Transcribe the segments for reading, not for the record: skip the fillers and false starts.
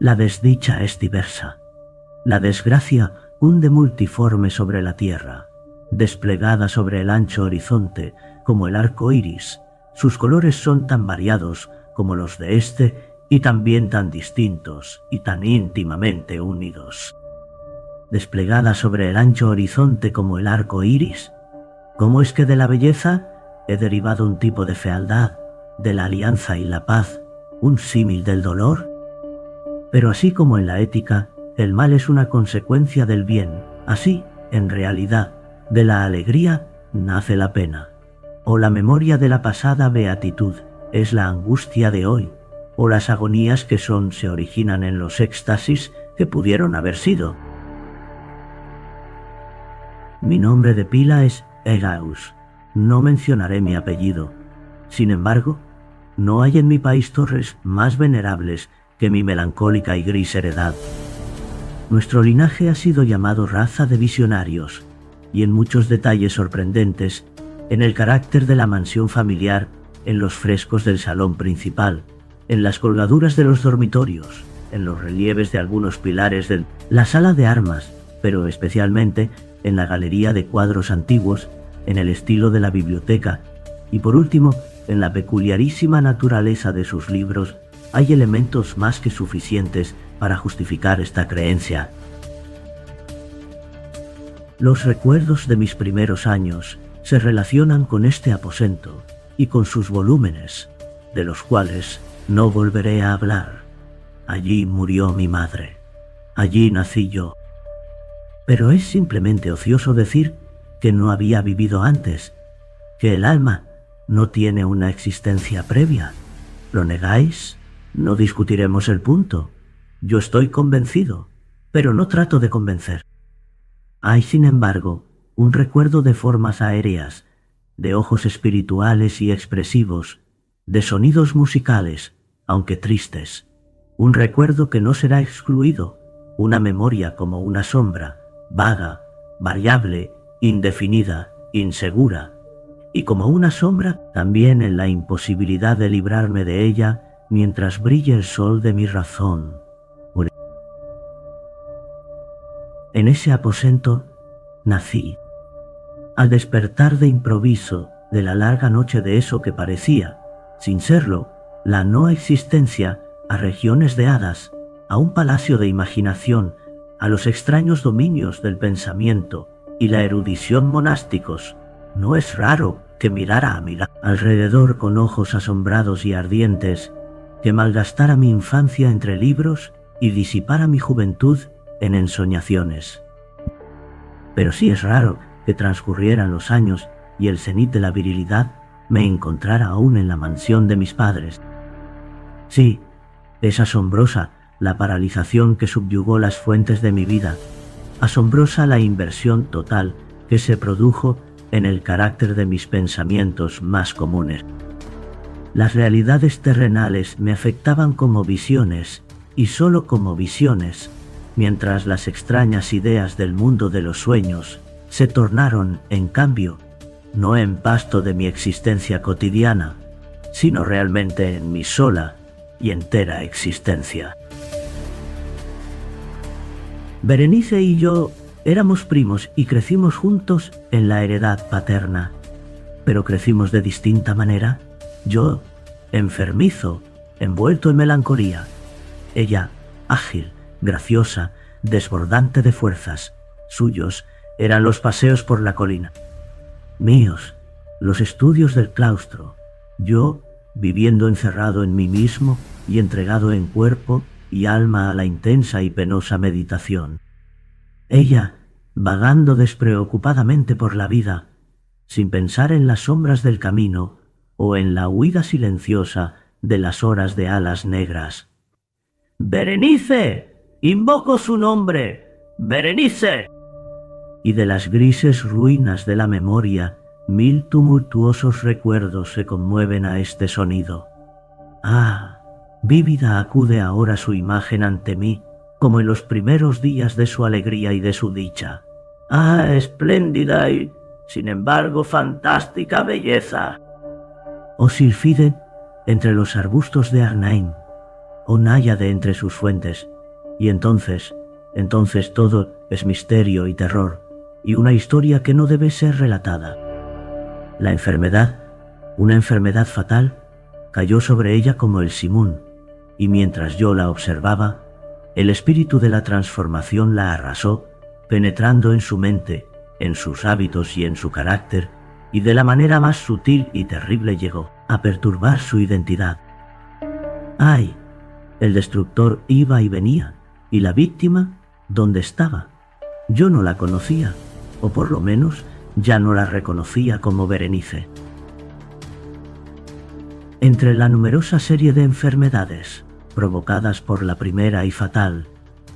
La desdicha es diversa. La desgracia hunde multiforme sobre la tierra, desplegada sobre el ancho horizonte como el arco iris. Sus colores son tan variados como los de este y también tan distintos y tan íntimamente unidos. Desplegada sobre el ancho horizonte como el arco iris, ¿cómo es que de la belleza he derivado un tipo de fealdad, de la alianza y la paz, un símil del dolor? Pero así como en la ética, el mal es una consecuencia del bien, así, en realidad, de la alegría nace la pena. O la memoria de la pasada beatitud es la angustia de hoy, o las agonías que son se originan en los éxtasis que pudieron haber sido. Mi nombre de pila es Egaeus. No mencionaré mi apellido. Sin embargo, no hay en mi país torres más venerables que mi melancólica y gris heredad. Nuestro linaje ha sido llamado raza de visionarios, y en muchos detalles sorprendentes, en el carácter de la mansión familiar, en los frescos del salón principal, en las colgaduras de los dormitorios, en los relieves de algunos pilares de la sala de armas, pero especialmente en la galería de cuadros antiguos, en el estilo de la biblioteca, y por último, en la peculiarísima naturaleza de sus libros, hay elementos más que suficientes para justificar esta creencia. Los recuerdos de mis primeros años se relacionan con este aposento y con sus volúmenes, de los cuales no volveré a hablar. Allí murió mi madre. Allí nací yo. Pero es simplemente ocioso decir que no había vivido antes, que el alma no tiene una existencia previa. ¿Lo negáis? No discutiremos el punto. Yo estoy convencido, pero no trato de convencer. Hay, sin embargo, un recuerdo de formas aéreas, de ojos espirituales y expresivos, de sonidos musicales, aunque tristes. Un recuerdo que no será excluido, una memoria como una sombra, vaga, variable, indefinida, insegura, y como una sombra también en la imposibilidad de librarme de ella mientras brille el sol de mi razón. En ese aposento nací. Al despertar de improviso de la larga noche de eso que parecía, sin serlo, la no existencia, a regiones de hadas, a un palacio de imaginación, a los extraños dominios del pensamiento y la erudición monásticos, no es raro que mirara a mi alrededor con ojos asombrados y ardientes, que malgastara mi infancia entre libros y disipara mi juventud en ensoñaciones. Pero sí es raro que transcurrieran los años y el cenit de la virilidad me encontrara aún en la mansión de mis padres. Sí, es asombrosa la paralización que subyugó las fuentes de mi vida, asombrosa la inversión total que se produjo en el carácter de mis pensamientos más comunes. Las realidades terrenales me afectaban como visiones, y sólo como visiones, mientras las extrañas ideas del mundo de los sueños se tornaron, en cambio, no en pasto de mi existencia cotidiana, sino realmente en mi sola y entera existencia. Berenice y yo éramos primos y crecimos juntos en la heredad paterna, pero crecimos de distinta manera. Yo, enfermizo, envuelto en melancolía; ella, ágil, graciosa, desbordante de fuerzas. Suyos eran los paseos por la colina. Míos, los estudios del claustro. Yo, viviendo encerrado en mí mismo y entregado en cuerpo y alma a la intensa y penosa meditación. Ella, vagando despreocupadamente por la vida, sin pensar en las sombras del camino o en la huida silenciosa de las horas de alas negras. ¡Berenice! ¡Invoco su nombre! ¡Berenice! Y de las grises ruinas de la memoria, 1000 tumultuosos recuerdos se conmueven a este sonido. ¡Ah! Vívida acude ahora su imagen ante mí, como en los primeros días de su alegría y de su dicha. ¡Ah, espléndida y, sin embargo, fantástica belleza! Oh Sylphide, entre los arbustos de Arnheim. o náyade entre sus fuentes, y entonces todo es misterio y terror, y una historia que no debe ser relatada. La enfermedad, una enfermedad fatal, cayó sobre ella como el simún, y mientras yo la observaba, el espíritu de la transformación la arrasó, penetrando en su mente, en sus hábitos y en su carácter, y de la manera más sutil y terrible llegó a perturbar su identidad. ¡Ay! El destructor iba y venía, y la víctima, ¿dónde estaba? Yo no la conocía, o por lo menos ya no la reconocía como Berenice. Entre la numerosa serie de enfermedades provocadas por la primera y fatal,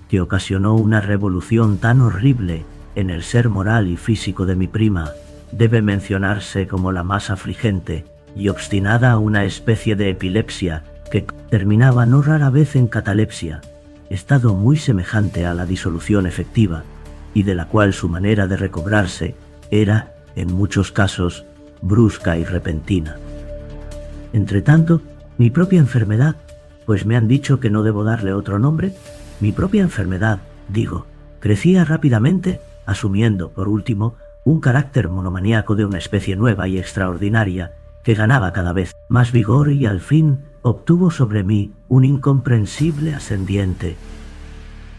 que ocasionó una revolución tan horrible en el ser moral y físico de mi prima, debe mencionarse como la más afligente y obstinada una especie de epilepsia que terminaba no rara vez en catalepsia, estado muy semejante a la disolución efectiva, y de la cual su manera de recobrarse era, en muchos casos, brusca y repentina. Entretanto, mi propia enfermedad, pues me han dicho que no debo darle otro nombre, mi propia enfermedad, digo, crecía rápidamente, asumiendo, por último, un carácter monomaníaco de una especie nueva y extraordinaria, que ganaba cada vez más vigor y al fin obtuvo sobre mí un incomprensible ascendiente.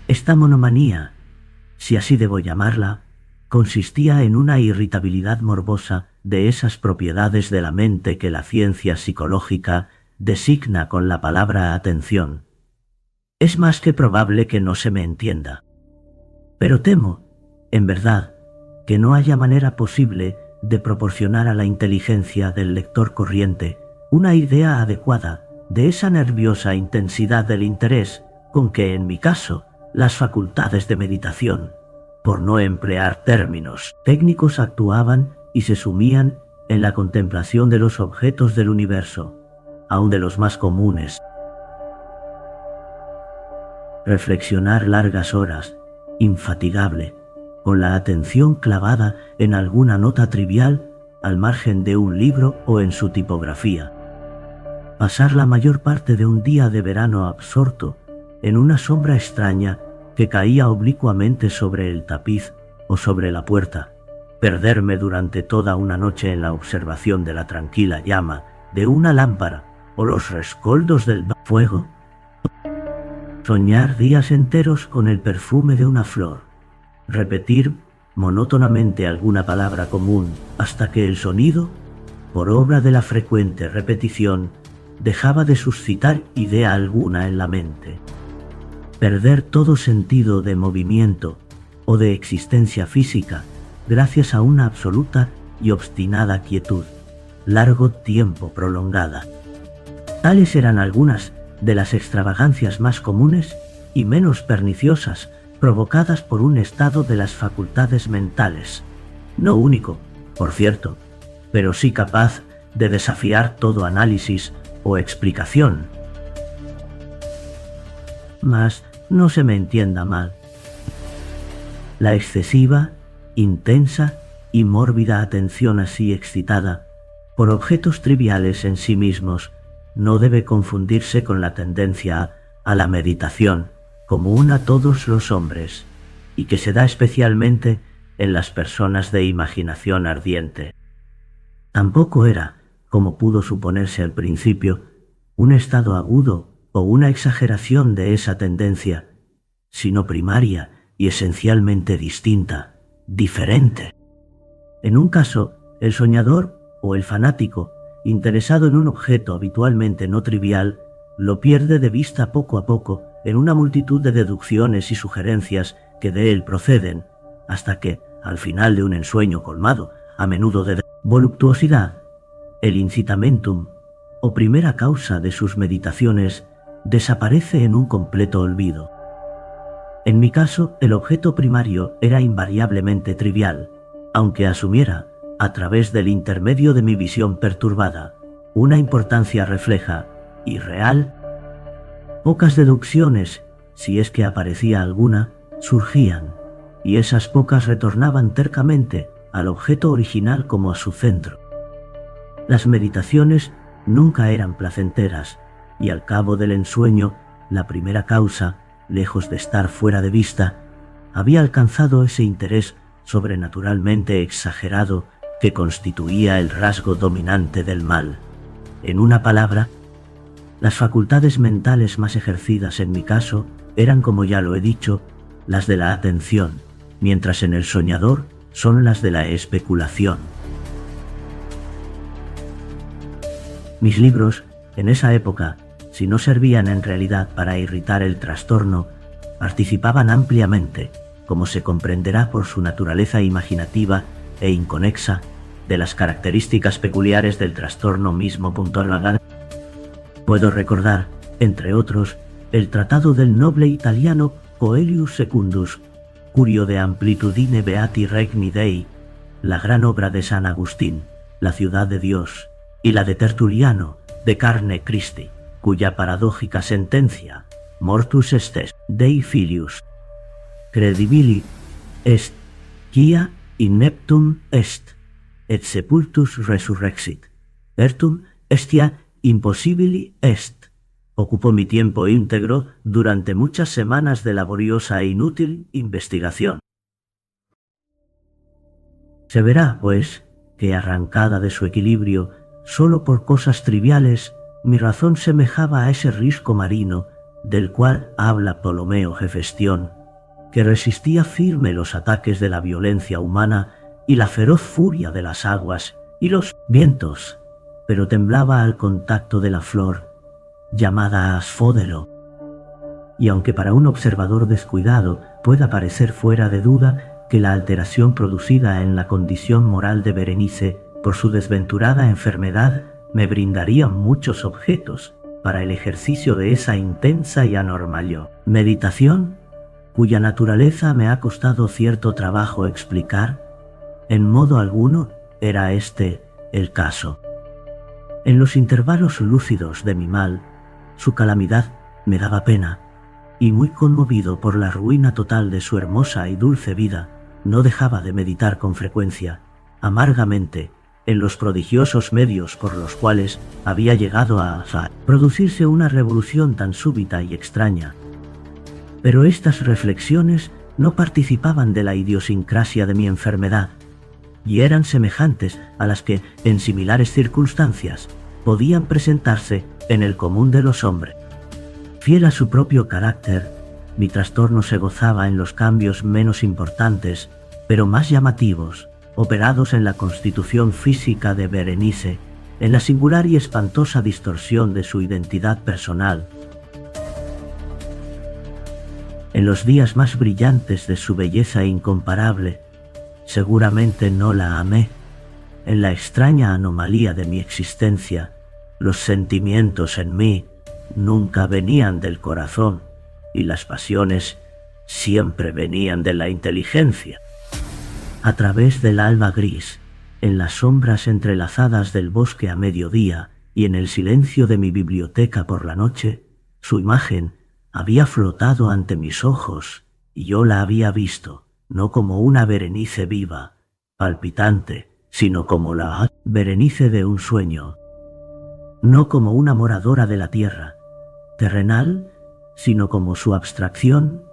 Esta monomanía, si así debo llamarla, consistía en una irritabilidad morbosa de esas propiedades de la mente que la ciencia psicológica designa con la palabra atención. Es más que probable que no se me entienda. Pero temo, en verdad, que no haya manera posible de proporcionar a la inteligencia del lector corriente una idea adecuada de esa nerviosa intensidad del interés con que, en mi caso, las facultades de meditación, por no emplear términos técnicos, actuaban y se sumían en la contemplación de los objetos del universo, aun de los más comunes. Reflexionar largas horas, infatigable, con la atención clavada en alguna nota trivial al margen de un libro o en su tipografía. Pasar la mayor parte de un día de verano absorto en una sombra extraña que caía oblicuamente sobre el tapiz o sobre la puerta, perderme durante toda una noche en la observación de la tranquila llama de una lámpara o los rescoldos del fuego, soñar días enteros con el perfume de una flor, repetir monótonamente alguna palabra común hasta que el sonido, por obra de la frecuente repetición, dejaba de suscitar idea alguna en la mente. Perder todo sentido de movimiento o de existencia física gracias a una absoluta y obstinada quietud, largo tiempo prolongada. Tales eran algunas de las extravagancias más comunes y menos perniciosas provocadas por un estado de las facultades mentales, no único, por cierto, pero sí capaz de desafiar todo análisis o explicación. Mas no se me entienda mal. La excesiva, intensa y mórbida atención así excitada por objetos triviales en sí mismos no debe confundirse con la tendencia a la meditación común a todos los hombres y que se da especialmente en las personas de imaginación ardiente. Tampoco era, como pudo suponerse al principio, un estado agudo o una exageración de esa tendencia, sino primaria y esencialmente distinta, diferente. En un caso, el soñador o el fanático, interesado en un objeto habitualmente no trivial, lo pierde de vista poco a poco en una multitud de deducciones y sugerencias que de él proceden, hasta que, al final de un ensueño colmado, a menudo de voluptuosidad, el incitamentum, o primera causa de sus meditaciones, desaparece en un completo olvido. En mi caso, el objeto primario era invariablemente trivial, aunque asumiera, a través del intermedio de mi visión perturbada, una importancia refleja y real. Pocas deducciones, si es que aparecía alguna, surgían, y esas pocas retornaban tercamente al objeto original como a su centro. Las meditaciones nunca eran placenteras, y al cabo del ensueño La primera causa, lejos de estar fuera de vista, había alcanzado ese interés sobrenaturalmente exagerado que constituía el rasgo dominante del mal. En una palabra, las facultades mentales más ejercidas en mi caso eran, como ya lo he dicho, las de la atención, mientras en el soñador son las de la especulación. Mis libros, en esa época, si no servían en realidad para irritar el trastorno, participaban ampliamente, como se comprenderá por su naturaleza imaginativa e inconexa, de las características peculiares del trastorno mismo. Puedo recordar, entre otros, el tratado del noble italiano Coelius Secundus, Curio de Amplitudine Beati Regni Dei, la gran obra de San Agustín, La ciudad de Dios, y la de Tertuliano, De carne Christi, cuya paradójica sentencia, Mortus estes Dei filius credibili est, quia ineptum est, et sepultus resurrexit, ertum estia impossibili est. Ocupó mi tiempo íntegro durante muchas semanas de laboriosa e inútil investigación. Se verá, pues, que arrancada de su equilibrio, solo por cosas triviales, mi razón semejaba a ese risco marino del cual habla Ptolomeo Hefestión, que resistía firme los ataques de la violencia humana y la feroz furia de las aguas y los vientos, pero temblaba al contacto de la flor, llamada asfódero. Y aunque para un observador descuidado pueda parecer fuera de duda que la alteración producida en la condición moral de Berenice por su desventurada enfermedad me brindaría muchos objetos para el ejercicio de esa intensa y anormal meditación, cuya naturaleza me ha costado cierto trabajo explicar, en modo alguno era este el caso. En los intervalos lúcidos de mi mal, su calamidad me daba pena, y muy conmovido por la ruina total de su hermosa y dulce vida, no dejaba de meditar con frecuencia, amargamente, en los prodigiosos medios por los cuales había llegado a producirse una revolución tan súbita y extraña. Pero estas reflexiones no participaban de la idiosincrasia de mi enfermedad, y eran semejantes a las que, en similares circunstancias, podían presentarse en el común de los hombres. Fiel a su propio carácter, mi trastorno se gozaba en los cambios menos importantes, pero más llamativos, operados en la constitución física de Berenice, en la singular y espantosa distorsión de su identidad personal. En los días más brillantes de su belleza incomparable, seguramente no la amé. En la extraña anomalía de mi existencia, los sentimientos en mí nunca venían del corazón y las pasiones siempre venían de la inteligencia. A través del alba gris, en las sombras entrelazadas del bosque a mediodía y en el silencio de mi biblioteca por la noche, su imagen había flotado ante mis ojos y yo la había visto, no como una Berenice viva, palpitante, sino como la Berenice de un sueño, no como una moradora de la tierra, terrenal, sino como su abstracción,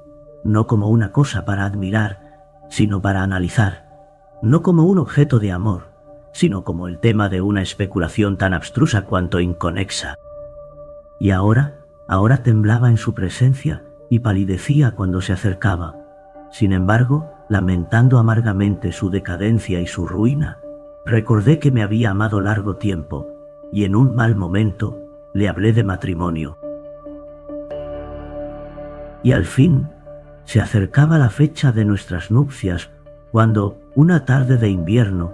no como una cosa para admirar, sino para analizar, no como un objeto de amor, sino como el tema de una especulación tan abstrusa cuanto inconexa. Y ahora temblaba en su presencia y palidecía cuando se acercaba. Sin embargo, lamentando amargamente su decadencia y su ruina, recordé que me había amado largo tiempo, y en un mal momento le hablé de matrimonio. Y al fin se acercaba la fecha de nuestras nupcias, cuando, una tarde de invierno,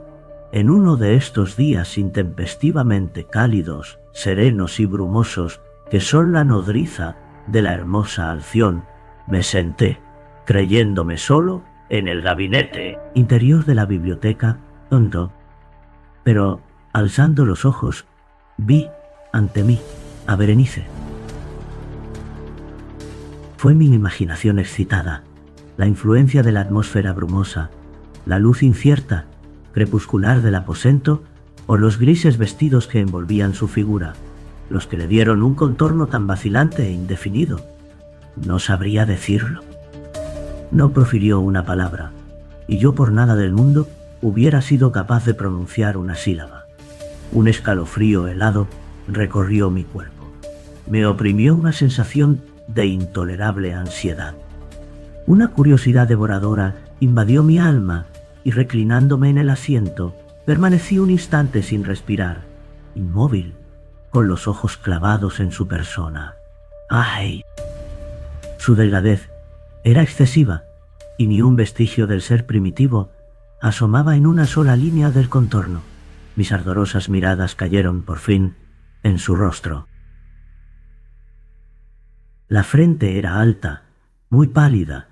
en uno de estos días intempestivamente cálidos, serenos y brumosos, que son la nodriza de la hermosa Alción, me senté, creyéndome solo, en el gabinete interior de la biblioteca, tonto. Pero, alzando los ojos, vi, ante mí, a Berenice. Fue mi imaginación excitada, la influencia de la atmósfera brumosa, la luz incierta, crepuscular del aposento, o los grises vestidos que envolvían su figura, los que le dieron un contorno tan vacilante e indefinido. No sabría decirlo. No profirió una palabra, y yo por nada del mundo hubiera sido capaz de pronunciar una sílaba. Un escalofrío helado recorrió mi cuerpo. Me oprimió una sensación de intolerable ansiedad. Una curiosidad devoradora invadió mi alma y, reclinándome en el asiento, permanecí un instante sin respirar, inmóvil, con los ojos clavados en su persona. ¡Ay! Su delgadez era excesiva, y ni un vestigio del ser primitivo asomaba en una sola línea del contorno. Mis ardorosas miradas cayeron, por fin, en su rostro. La frente era alta, muy pálida,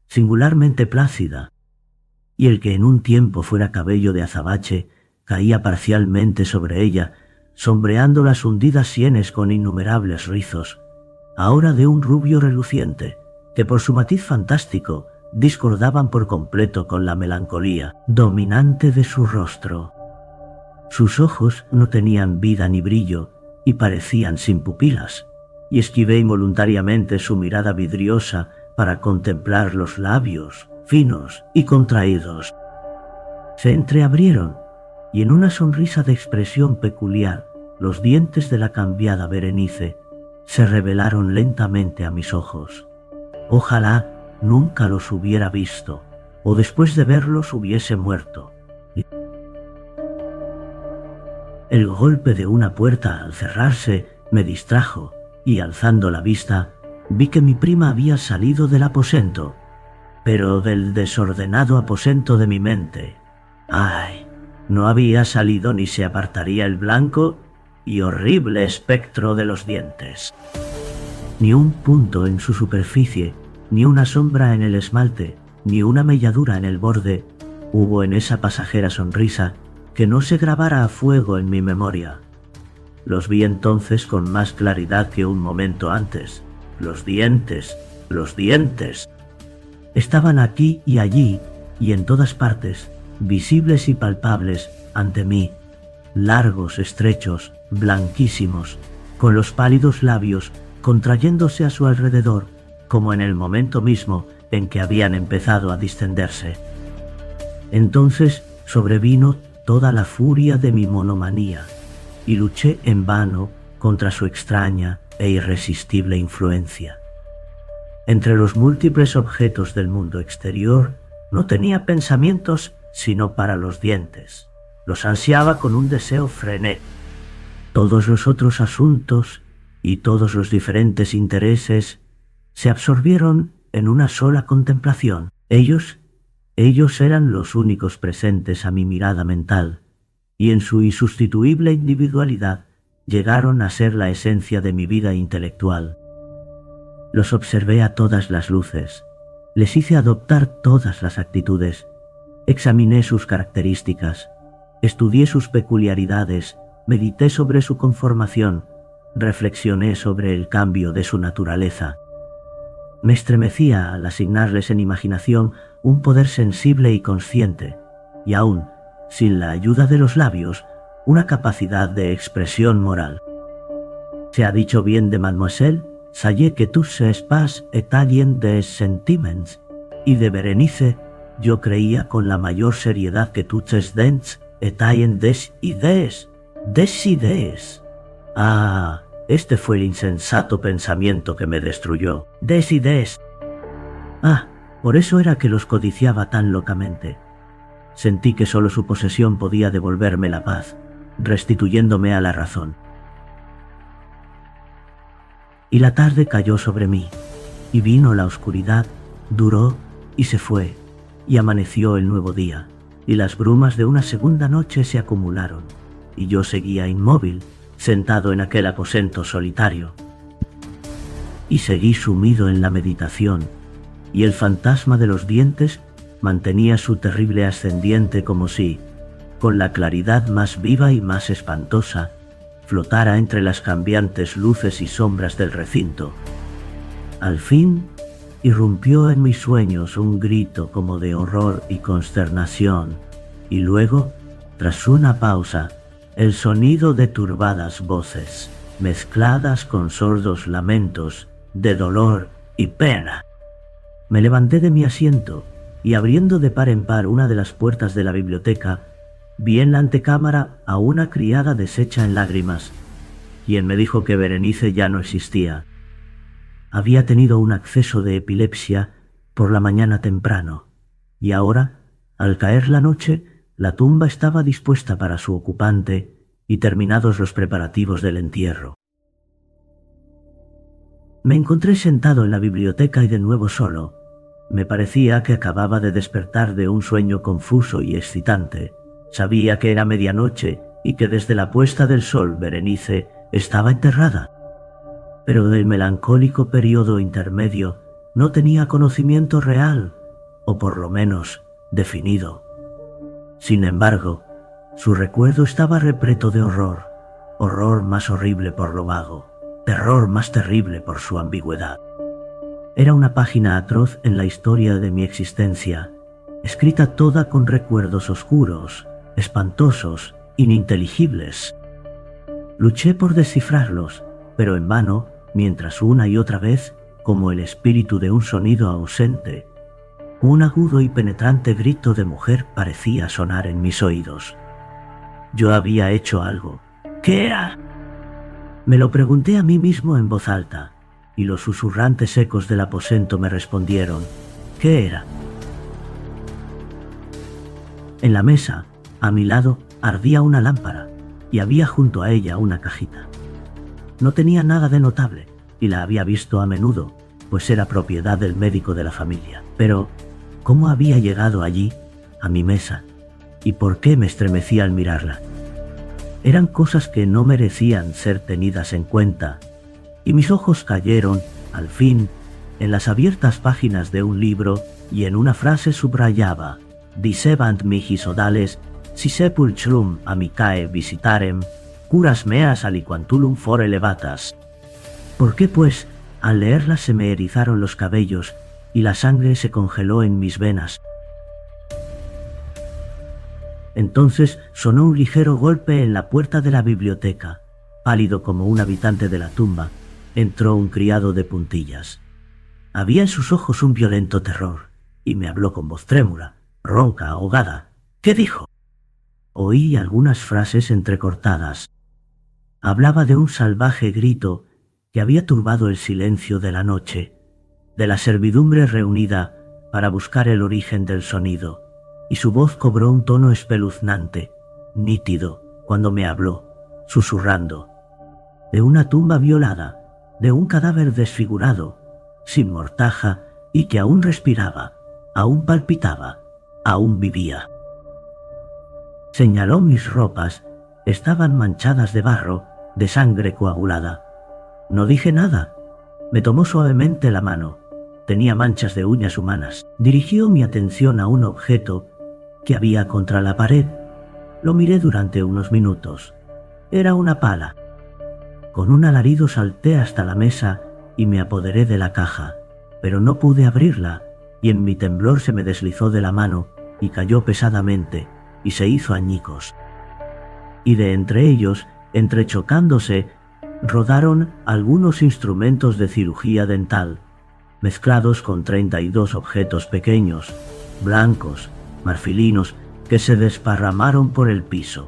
singularmente plácida, y el que en un tiempo fuera cabello de azabache caía parcialmente sobre ella, sombreando las hundidas sienes con innumerables rizos, ahora de un rubio reluciente, que por su matiz fantástico discordaban por completo con la melancolía dominante de su rostro. Sus ojos no tenían vida ni brillo y parecían sin pupilas, y esquivé involuntariamente su mirada vidriosa para contemplar los labios finos y contraídos. Se entreabrieron, y en una sonrisa de expresión peculiar, los dientes de la cambiada Berenice se revelaron lentamente a mis ojos. Ojalá nunca los hubiera visto, o después de verlos hubiese muerto. El golpe de una puerta al cerrarse me distrajo, y alzando la vista, vi que mi prima había salido del aposento, pero del desordenado aposento de mi mente. ¡Ay! No había salido ni se apartaría el blanco y horrible espectro de los dientes. Ni un punto en su superficie, ni una sombra en el esmalte, ni una melladura en el borde, hubo en esa pasajera sonrisa que no se grabara a fuego en mi memoria. Los vi entonces con más claridad que un momento antes. Los dientes, los dientes. Estaban aquí y allí, y en todas partes, visibles y palpables ante mí, largos, estrechos, blanquísimos, con los pálidos labios contrayéndose a su alrededor, como en el momento mismo en que habían empezado a distenderse. Entonces sobrevino toda la furia de mi monomanía, y luché en vano contra su extraña e irresistible influencia. Entre los múltiples objetos del mundo exterior, no tenía pensamientos sino para los dientes. Los ansiaba con un deseo frenético. Todos los otros asuntos y todos los diferentes intereses se absorbieron en una sola contemplación. Ellos eran los únicos presentes a mi mirada mental, y en su insustituible individualidad llegaron a ser la esencia de mi vida intelectual. Los observé a todas las luces, les hice adoptar todas las actitudes, examiné sus características, estudié sus peculiaridades, medité sobre su conformación, reflexioné sobre el cambio de su naturaleza. Me estremecía al asignarles en imaginación un poder sensible y consciente, y aún, sin la ayuda de los labios, una capacidad de expresión moral. Se ha dicho bien de Mademoiselle, «Sachez que tous ces pas étalien des sentiments», y de Berenice, yo creía con la mayor seriedad que toutes ces dents étalien des idées. ¡Des ideas! ¡Ah! Este fue el insensato pensamiento que me destruyó. ¡Des ideas! ¡Ah! Por eso era que los codiciaba tan locamente. Sentí que solo su posesión podía devolverme la paz, restituyéndome a la razón. Y la tarde cayó sobre mí, y vino la oscuridad, duró y se fue, y amaneció el nuevo día, y las brumas de una segunda noche se acumularon, y yo seguía inmóvil, sentado en aquel aposento solitario. Y seguí sumido en la meditación, y el fantasma de los dientes mantenía su terrible ascendiente como si, con la claridad más viva y más espantosa, flotara entre las cambiantes luces y sombras del recinto. Al fin, irrumpió en mis sueños un grito como de horror y consternación, y luego, tras una pausa, el sonido de turbadas voces. mezcladas con sordos lamentos de dolor y pena. Me levanté de mi asiento y, abriendo de par en par una de las puertas de la biblioteca, vi en la antecámara a una criada deshecha en lágrimas, quien me dijo que Berenice ya no existía. Había tenido un acceso de epilepsia por la mañana temprano, y ahora, al caer la noche, la tumba estaba dispuesta para su ocupante y terminados los preparativos del entierro. Me encontré sentado en la biblioteca y de nuevo solo. Me parecía que acababa de despertar de un sueño confuso y excitante. Sabía que era medianoche y que desde la puesta del sol Berenice estaba enterrada. Pero del melancólico periodo intermedio no tenía conocimiento real, o por lo menos definido. Sin embargo, su recuerdo estaba repleto de horror, horror más horrible por lo vago, terror más terrible por su ambigüedad. Era una página atroz en la historia de mi existencia, escrita toda con recuerdos oscuros, espantosos, ininteligibles. Luché por descifrarlos, pero en vano, mientras una y otra vez, como el espíritu de un sonido ausente, un agudo y penetrante grito de mujer parecía sonar en mis oídos. Yo había hecho algo. ¿Qué era? Me lo pregunté a mí mismo en voz alta, y los susurrantes ecos del aposento me respondieron. ¿Qué era? En la mesa, a mi lado, ardía una lámpara, y había junto a ella una cajita. No tenía nada de notable, y la había visto a menudo, pues era propiedad del médico de la familia. Pero, ¿cómo había llegado allí, a mi mesa? ¿Y por qué me estremecía al mirarla? Eran cosas que no merecían ser tenidas en cuenta, y mis ojos cayeron, al fin, en las abiertas páginas de un libro, y en una frase subrayaba: «Dicebant mihi sodales, si sepulchrum amicae visitarem, curas meas aliquantulum fore levatas». ¿Por qué, pues, al leerlas se me erizaron los cabellos y la sangre se congeló en mis venas? Entonces sonó un ligero golpe en la puerta de la biblioteca. Pálido como un habitante de la tumba, entró un criado de puntillas. Había en sus ojos un violento terror, y me habló con voz trémula, ronca, ahogada. ¿Qué dijo? Oí algunas frases entrecortadas. Hablaba de un salvaje grito que había turbado el silencio de la noche, de la servidumbre reunida para buscar el origen del sonido, y su voz cobró un tono espeluznante, nítido, cuando me habló, susurrando: de una tumba violada, de un cadáver desfigurado, sin mortaja y que aún respiraba, aún palpitaba, aún vivía. Señaló mis ropas, estaban manchadas de barro, de sangre coagulada. No dije nada. Me tomó suavemente la mano. Tenía manchas de uñas humanas. Dirigió mi atención a un objeto que había contra la pared. Lo miré durante unos minutos. Era una pala. Con un alarido salté hasta la mesa y me apoderé de la caja, pero no pude abrirla, y en mi temblor se me deslizó de la mano y cayó pesadamente, y se hizo añicos. Y de entre ellos, entrechocándose, rodaron algunos instrumentos de cirugía dental, mezclados con 32 objetos pequeños, blancos, marfilinos, que se desparramaron por el piso.